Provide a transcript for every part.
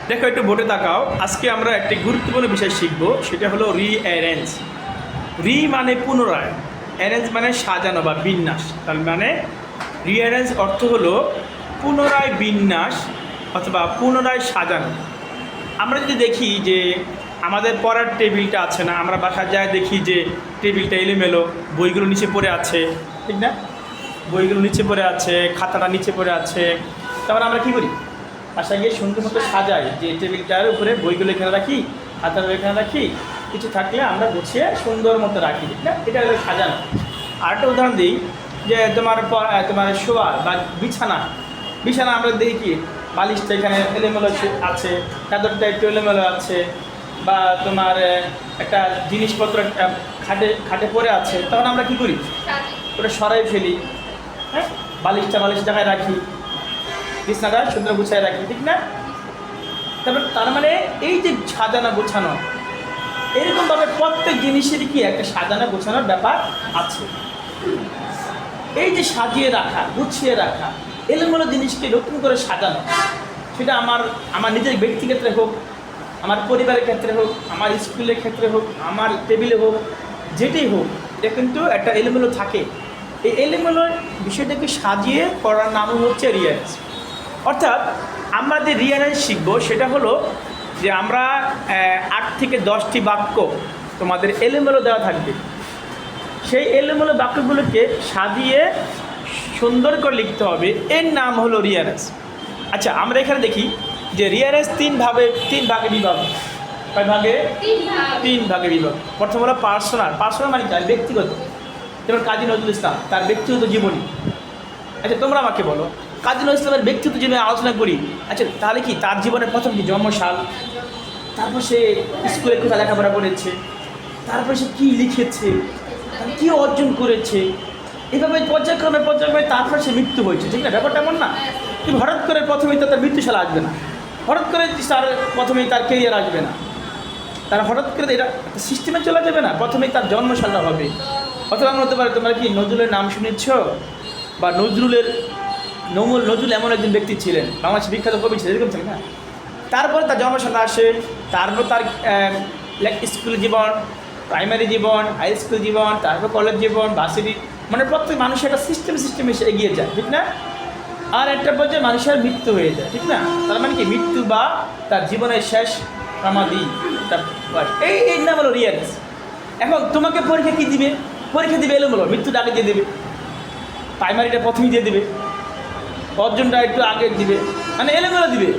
দেখো একটু বোর্ডে তাকাও। আজকে আমরা একটি গুরুত্বপূর্ণ বিষয় শিখব, সেটা হলো রিঅ্যারেঞ্জ। রি মানে পুনরায়, অ্যারেঞ্জ মানে সাজানো বা বিন্যাস। তার মানে রিঅ্যারেঞ্জ অর্থ হলো পুনরায় বিন্যাস অথবা পুনরায় সাজানো। আমরা যদি দেখি যে আমাদের পড়ার টেবিলটা আছে না, আমরা বাসায় যায় দেখি যে টেবিলটা এলোমেলো, বইগুলো নিচে পড়ে আছে, ঠিক না? বইগুলো নিচে পড়ে আছে, খাতাটা নিচে পড়ে আছে। তারপর আমরা কী করি? বাসায় গিয়ে সুন্দর মতো সাজাই, যে টেবিলটার উপরে বইগুলো এখানে রাখি, খাতাগুলো এখানে রাখি, কিছু থাকলে আমরা গুছিয়ে সুন্দর মতো রাখি, ঠিক না? এটা হলো সাজানো। আরেকটা উদাহরণ দিই, যে তোমার শোয়ার বা বিছানা আমরা দেখি কি বালিশটা এখানে এলোমেলো আছে, চাদরটা একটু এলোমেলো আছে, বা তোমার একটা জিনিসপত্র খাটে পড়ে আছে, তখন আমরা কী করি? ওটা সরাই ফেলি, হ্যাঁ, বালিশ জায়গায় রাখি, বিছানাটা সুন্দর গুছায় রাখি, ঠিক না? তার মানে এই যে সাজানো গোছানো, এরকমভাবে প্রত্যেক জিনিসেরই কি একটা সাজানো গোছানোর ব্যাপার আছে। এই যে সাজিয়ে রাখা, গুছিয়ে রাখা, এলোমেলো জিনিসকে নতুন করে সাজানো, সেটা আমার নিজের ব্যক্তিক্ষেত্রে হোক, আমার পরিবারের ক্ষেত্রে হোক, আমার স্কুলের ক্ষেত্রে হোক, আমার টেবিলে হোক, যেটাই হোক, এটা কিন্তু একটা এলোমেলো থাকে। এই এলোমেলো বিষয়টাকে সাজিয়ে করার নাম হচ্ছে রিঅ্যারেঞ্জ। অর্থাৎ আমরা যে রিঅ্যারেঞ্জ শিখবো সেটা হলো যে আমরা 8 থেকে 10টি বাক্য তোমাদের এলোমেলো দেওয়া থাকবে। সেই এলোমেলো বাক্যগুলোকে সাজিয়ে সুন্দর করে লিখতে হবে, এর নাম হলো রিঅ্যারেঞ্জ। আচ্ছা, আমরা এখানে দেখি যে রিঅ্যারেঞ্জ তিন ভাগে বিভাগ। কয় ভাগে? তিন ভাগে বিভাগ। প্রথম হলো পার্সোনাল মানে কি? ব্যক্তিগত। যেমন কাজী নজরুল ইসলাম, তার ব্যক্তিগত জীবনী। আচ্ছা, তোমরা আমাকে বলো, কাজী নজরুল ইসলামের ব্যক্তিগত জীবনে আলোচনা করি। আচ্ছা, তাহলে কি তার জীবনের প্রথম কি? জন্মসাল, তারপর সে স্কুলে কোথায় লেখাপড়া করেছে, তারপরে সে কী লিখেছে, কী অর্জন করেছে, এইভাবে পর্যায়ক্রমে তারপর সে মৃত্যু হয়েছে, ঠিক না? ব্যাপারটা এমন না কিন্তু হঠাৎ করে প্রথমেই তার মৃত্যুশালা আসবে না, হঠাৎ করে প্রথমেই তার কেরিয়ার আসবে না, তার হঠাৎ করে এটা সিস্টেমে চলে যাবে না, প্রথমেই তার জন্মসালটা হবে। অথবা হতে পারে তোমরা কি নজরুলের নাম শুনেছ, বা নজরুল এমন একজন ব্যক্তি ছিলেন, বাংলাদেশের বিখ্যাত কবি ছিলেন, এরকম ছিলেন না? তারপরে তার জন্মসালটা আসে, তারপর তার স্কুল জীবন, প্রাইমারি জীবন, হাই স্কুল জীবন, তারপর কলেজ জীবন, ভার্সিটি, মানে প্রত্যেক মানুষের একটা সিস্টেমে এসে এগিয়ে যায়, ঠিক না? আর একটা পর্যায়ে মানুষের মৃত্যু হয়ে যায়, ঠিক না? তার মানে কি? মৃত্যু বা তার জীবনের শেষ সমাধি, এই নাম হলো রিঅ্যারেঞ্জ। এখন তোমাকে পরীক্ষা দিবে এলোমেলো, মৃত্যুটা আগে দিয়ে দেবে, প্রাইমারিটা প্রথমেই দিয়ে দেবে, অর্জনটা একটু আগে দিবে, মানে এলোমেলো দিবে।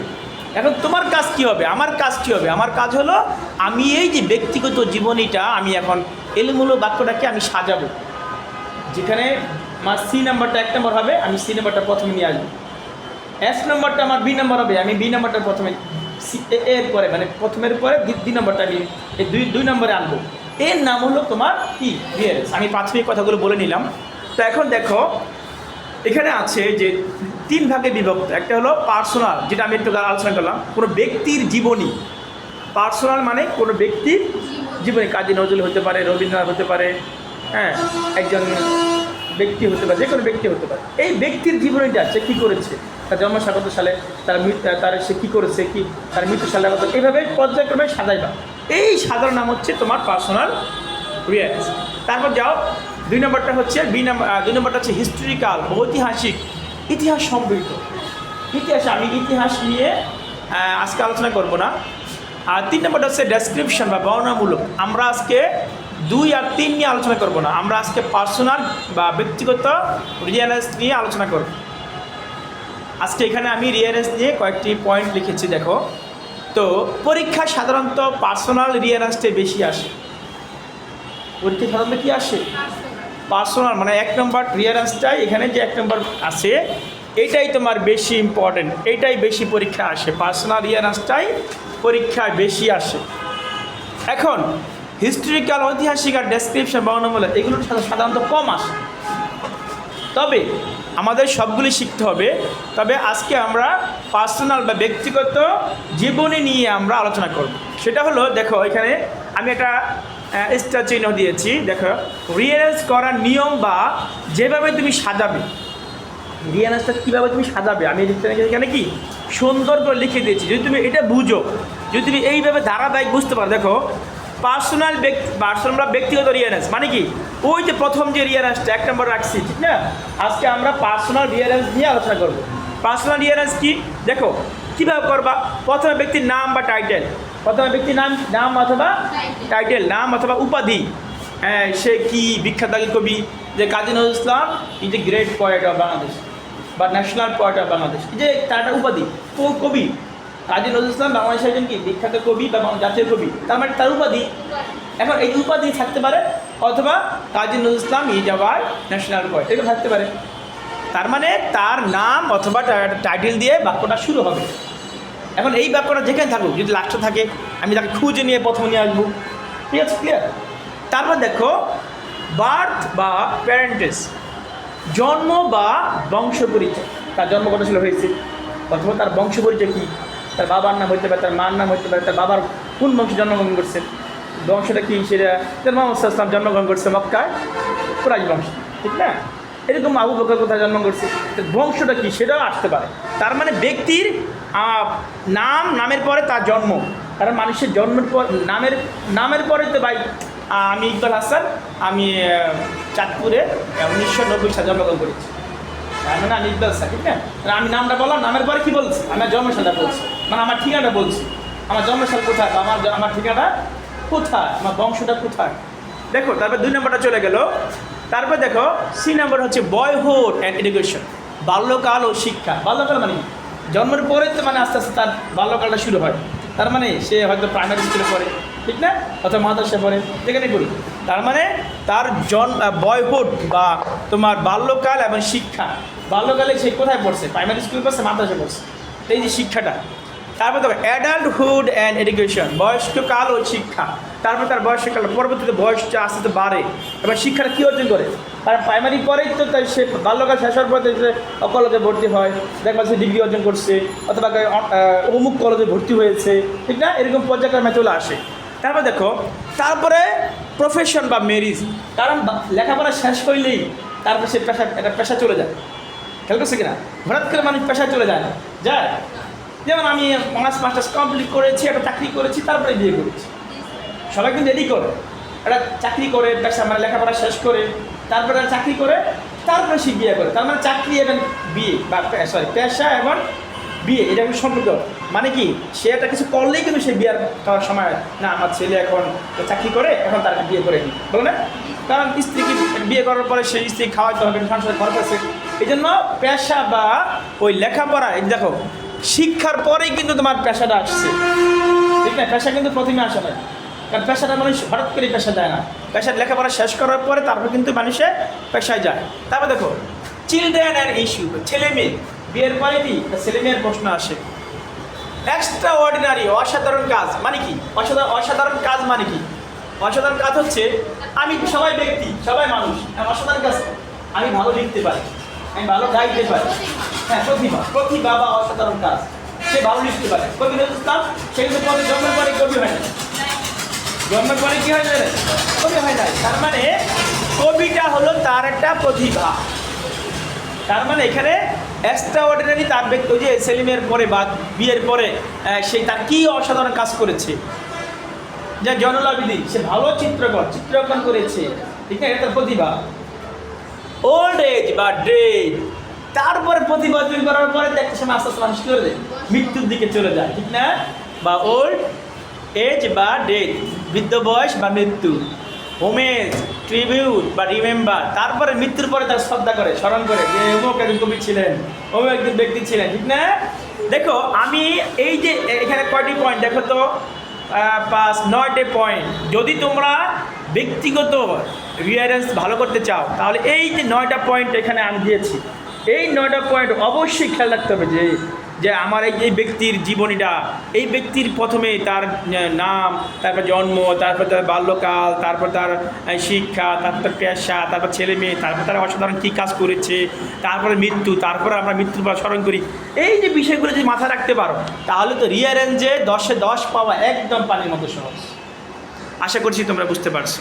এখন তোমার কাজ কী হবে? আমার কাজ কী হবে? আমার কাজ হলো আমি এই যে ব্যক্তিগত জীবনীটা আমি এখন এলোমেলো বাক্যটাকে আমি সাজাবো, যেখানে আমার সি নাম্বারটা 1 নম্বর হবে, আমি সি নাম্বারটা প্রথমে নিয়ে আসবো। এস নম্বরটা আমার বি নম্বর হবে, আমি বি নাম্বারটা প্রথমে এর পরে, মানে প্রথমের পরে 2 নম্বরটা আমি এই দুই নম্বরে আনবো। এর নাম হলো তোমার কি? রিঅ্যারেঞ্জ। আমি প্রাথমিক কথাগুলো বলে নিলাম। তো এখন দেখো এখানে আছে যে 3 ভাগে বিভক্ত। একটা হলো পার্সোনাল, যেটা আমি একটু আলোচনা করলাম, কোনো ব্যক্তির জীবনী। পার্সোনাল মানে কোনো ব্যক্তির জীবনী, কাজী নজরুল হতে পারে, রবীন্দ্রনাথ হতে পারে, হ্যাঁ, একজন ব্যক্তি হতে পারে, যে কোনো ব্যক্তি হতে পারে। এই ব্যক্তির জীবনীটা সে কী করেছে, তার জন্মসাল কত সালে, তার সে কী করেছে, কি তার মৃত্যু সালে কত, এইভাবে পর্যায়ক্রমে সাজাইবা। এই সাধারণ নাম হচ্ছে তোমার পার্সোনাল রিঅ্যারেঞ্জ। তারপর যাও 2 নম্বরটা হচ্ছে 2 নম্বরটা হচ্ছে হিস্টোরিক্যাল, ঐতিহাসিক, ইতিহাস সমৃদ্ধ। আমি ইতিহাস নিয়ে আজকে আলোচনা করব না। আর 3 নম্বরটা হচ্ছে ডেসক্রিপশন বা বর্ণনামূলক। আমরা আজকে 2 আর 3 নিয়ে আলোচনা করব না, আমরা আজকে পার্সোনাল বা ব্যক্তিগত রিঅ্যারেঞ্জ নিয়ে আলোচনা করব। আজকে এখানে আমি রিঅ্যারেঞ্জ নিয়ে কয়েকটি পয়েন্ট লিখেছি, দেখো। তো পরীক্ষা সাধারণত পার্সোনাল রিঅ্যারেঞ্জটাই বেশি আসে। পরীক্ষা সাধারণত কী আসে? পার্সোনাল, মানে 1 নম্বর রিঅ্যারেঞ্জটাই, এখানে যে 1 নম্বর আছে এটাই তোমার বেশি ইম্পর্টেন্ট, এইটাই বেশি পরীক্ষা আসে, পার্সোনাল রিঅ্যারেঞ্জটাই পরীক্ষায় বেশি আসে। এখন হিস্টোরিক্যাল, ঐতিহাসিক আর ডেসক্রিপশন, বর্ণনামূলক, এগুলো সাধারণত কম আসে। তবে আমাদের সবগুলি শিখতে হবে। তবে আজকে আমরা পার্সোনাল বা ব্যক্তিগত জীবনী নিয়ে আমরা আলোচনা করব। সেটা হলো, দেখো এখানে আমি একটা স্টার চিহ্ন দিয়েছি, দেখো রিঅ্যারেঞ্জ করার নিয়ম বা যেভাবে তুমি সাজাবে, রিঅ্যারেঞ্জটা কীভাবে তুমি সাজাবে, আমি এখানে কি সুন্দর করে লিখে দিয়েছি। যদি তুমি এটা বুঝো, যদি তুমি এইভাবে ধারাবাহিক বুঝতে পারো, দেখো পার্সোনাল ব্যক্তিগত রিয়ারেন্স মানে কি, ওই যে প্রথম যে রিয়ারেন্সটা 1 নম্বর রাখছি, ঠিক না? আজকে আমরা পার্সোনাল রিয়ারেন্স নিয়ে আলোচনা করব। পার্সোনাল রিয়ারেন্স কি, দেখো কীভাবে করবা। প্রথমে ব্যক্তির নাম বা টাইটেল, প্রথমে ব্যক্তির নাম অথবা টাইটেল, নাম অথবা উপাধি। হ্যাঁ, সে কি বিখ্যাত কবি, যে Kazi Nazrul Islam is a great poet of Bangladesh বা ন্যাশনাল পোয়েট অফ বাংলাদেশ, এই যে তার একটা উপাধি। কবি কাজী নজরুল ইসলাম বাংলাদেশের একজন কি বিখ্যাত কবি বা জাতীয় কবি, তার মানে তার উপাধি। এখন এই উপাধি থাকতে পারে, অথবা কাজী Nazrul Islam is our national poet, এটা থাকতে পারে। তার মানে তার নাম অথবা টাইটেল দিয়ে বাক্যটা শুরু হবে। এখন এই বাক্যটা যেখানে থাকুক, যদি লাস্টে থাকে, আমি তাকে খুঁজে নিয়ে প্রথমে নিয়ে আসবো। ঠিক আছে, ক্লিয়ার? তারপর দেখো বার্থ বা প্যারেন্টেস, জন্ম বা বংশ পরিচয়। তার জন্ম কত সালে হয়েছে, অথবা তার বংশ পরিচয় কী, তার বাবার নাম হতে পারে, তার মার নাম হতে পারে, তার বাবার কোন বংশে জন্মগ্রহণ করছে, বংশটা কী, সেটা তার মোহাম্মদ ইসলাম জন্মগ্রহণ করছে মক্কায়, কুরাইশ বংশ, ঠিক না? এরকম আবু বকর কোথায় জন্ম করছে, বংশটা কী সেটাও আসতে পারে। তার মানে ব্যক্তির নামের পরে তার জন্ম, কারণ মানুষের জন্মের পর নামের পরে তো ভাই, আমি ইকবাল হাসান, আমি চাঁদপুরে 1990 সালে জন্মগ্রহণ করেছি, মানে আমি ইকবাল হাসান, ঠিক না? আমি নামটা বললাম, নামের পরে কী বলছি, আমার জন্মসালটা বলছি, মানে আমার ঠিকানাটা বলছি, আমার জন্মসাল কোথায়, বা আমার ঠিকানা কোথায়, আমার বংশটা কোথায়। দেখো তারপর 2 নম্বরটা চলে গেল। তারপর দেখো সি নাম্বার হচ্ছে বয়হুড অ্যান্ড এডুকেশন, বাল্যকাল ও শিক্ষা। বাল্যকাল মানে জন্মের পরে তো মানে আস্তে আস্তে তার বাল্যকালটা শুরু হয়। তার মানে সে হয়তো প্রাইমারি স্কুলে পড়ে, ঠিক না, অথবা মাদ্রাসায় পড়ে, যেখানে পড়ি। তার মানে তার বয়হুড বা তোমার বাল্যকাল এবং শিক্ষা, বাল্যকালে সে কোথায় পড়ছে, প্রাইমারি স্কুলে পড়ছে, মাদ্রাসায় পড়ছে, এই যে শিক্ষাটা। তারপর দেখো অ্যাডাল্টহুড অ্যান্ড এডুকেশন, বয়স্ককাল ও শিক্ষা। তারপর তার বয়স্ককাল, পরবর্তীতে বয়সটা আস্তে আস্তে বাড়ে, এবার শিক্ষাটা কী অর্জন করে, কারণ প্রাইমারি পরেই তো তাই সে বাল্যকাল শেষ হওয়ার পরে কলেজে ভর্তি হয়, দেখবা সে ডিগ্রি অর্জন করছে, অথবা অমুক কলেজে ভর্তি হয়েছে, ঠিক না, এরকম পর্যায়ক্রমে চলে আসে। তারপর দেখো তারপরে প্রফেশন বা মেরিজ, কারণ লেখাপড়া শেষ করলেই তারপর সে একটা পেশা চলে যায়। খেয়াল করছে কিনা, হঠাৎ করে মানুষ পেশায় চলে যায় না, যায়। যেমন আমি অনার্স মাস্টার্স কমপ্লিট করেছি, একটা চাকরি করেছি, তারপরে বিয়ে করেছি। সবাই কিন্তু এদিক করে, একটা চাকরি করে, পেশা মানে লেখাপড়া শেষ করে, তারপরে চাকরি করে, তারপরে সে বিয়ে করে। তার মানে চাকরি এবং বিয়ে বা পেশা এবং বিয়ে, এটা কিন্তু সম্পর্ক। মানে কি, সে একটা কিছু করলেই কিন্তু সে বিয়ে করার সময় না, আমার ছেলে এখন চাকরি করে, এখন তার বিয়ে করে দিই, বলো না? কারণ স্ত্রীকে বিয়ে করার পরে সেই স্ত্রী খাওয়াইতে হবে, সংসারে খরচ আছে। এই জন্য পেশা বা ওই লেখাপড়া, দেখো শিক্ষার পরেই কিন্তু তোমার পেশাটা আসছে, ঠিক না? পেশা কিন্তু প্রথমে আসে না, কারণ পেশাটা মানুষ হঠাৎ করে পেশা যায় না, পেশার লেখাপড়া শেষ করার পরে তারপর কিন্তু মানুষে পেশায় যায়। তারপর দেখো চিলড্রেন অ্যান্ড ইস্যু, ছেলে মেয়ে, বিয়ের পরে কি ছেলে মেয়ের প্রশ্ন আসে। এক্সট্রা অর্ডিনারি, অসাধারণ কাজ মানে কি, অসাধারণ কাজ মানে কি, অসাধারণ কাজ হচ্ছে আমি, সবাই ব্যক্তি, সবাই মানুষ, অসাধারণ কাজ, আমি ভালো লিখতে পারি, আমি ভালো গাইতে পারি, হ্যাঁ প্রতিভা বা অসাধারণ কাজ, সে ভালো লিখতে পারে। কবি নজরুল ইসলাম সে কিন্তু জন্মের পরে কবি হয় না, জন্মের পরে কি হয় না, কবি হয় না। তার মানে কবিটা হলো তার একটা প্রতিভা। তার মানে এখানে এক্সট্রা অর্ডিনারি তার ব্যক্তি, ওই যে সেলিমের পরে বা বিয়ের পরে সে তার কী অসাধারণ কাজ করেছে, যা জয়নুল আবেদিন সে ভালো চিত্রাঙ্কন করেছে, ঠিক না, এটা তার প্রতিভা। ওল্ড এজ বা ডেথ, তারপরে প্রতিভা অর্জন করার পরে একটা সময় আস্তে আস্তে মানুষ করে দেয়, মৃত্যুর দিকে চলে যায়, ঠিক না? বা ওল্ড এজ বা ডেথ, বৃদ্ধ বয়স বা মৃত্যু। হোমেজ, ট্রিবিউট বা রিমেম্বার, তারপরে মৃত্যুর পরে তার শ্রদ্ধা করে, স্মরণ করে যে অমুক একজন কবি ছিলেন, অমুক একজন ব্যক্তি ছিলেন, ঠিক না? দেখো আমি এই যে এখানে কয়টি পয়েন্ট দেখো তো, 9টি পয়েন্ট। যদি তোমরা ব্যক্তিগত রিয়ারেন্স ভালো করতে চাও, তাহলে এই যে 9টা পয়েন্ট এখানে আমি দিয়েছি, এই 9টা পয়েন্ট অবশ্যই খেয়াল রাখতে হবে যে আমার এই ব্যক্তির জীবনীটা, এই ব্যক্তির প্রথমে তার নাম, তারপর জন্ম, তারপর তার বাল্যকাল, তারপর তার শিক্ষা, তারপর তার পেশা, তারপর ছেলে মেয়ে, তারপর তারা অসাধারণ কী কাজ করেছে, তারপরে মৃত্যু, তারপরে আমরা মৃত্যুর পর স্মরণ করি। এই যে বিষয়গুলো যদি মাথায় রাখতে পারো, তাহলে তো রিয়ারেঞ্জে 10-এ 10 পাওয়া একদম পানির মতো সহজ। আশা করছি তোমরা বুঝতে পারছো।